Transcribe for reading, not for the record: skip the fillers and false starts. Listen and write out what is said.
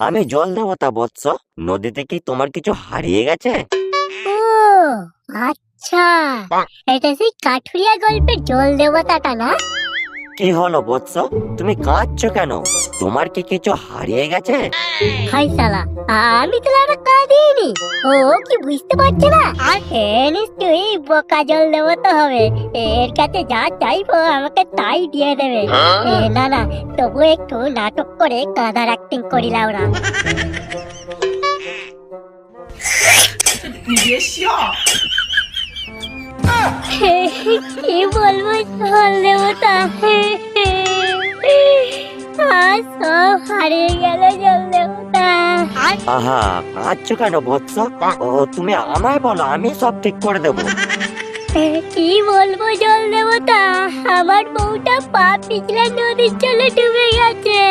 আমি জল দেবতা বৎস, নদীতে কি তোমার কিছু হারিয়ে গেছে? ও আচ্ছা, এটা সেই কাঠুরিয়া গল্পের জল দেবতাটা না? কি হলো বৎস, তুমি কাঁদছো কেন? তোমার কি কিছু হারিয়ে গেছে? হাই শালা, আমি তো আর কাঁদিনি। ও কি বুঝতে পারছে না? এ নিশ্চয়ই বোকা জল দেবতা হবে। এর কাছে যা চাইবো আমাকে তাই দিয়ে দেবে। না না, তবু একটু নাটক করে কাঁদার অ্যাক্টিং করিলা ওরা। কি বলবো জল দেবতা, আজ সব হারিয়ে গেল জল দেবতা। আহা, কাঁদছো কেন বৎস? ও তুমি আমায় বলো, আমি সব ঠিক করে দেবো। কি বলবো জল দেবতা, আমার বউটা পা পিছলে নদীর জলে ডুবে গেছে।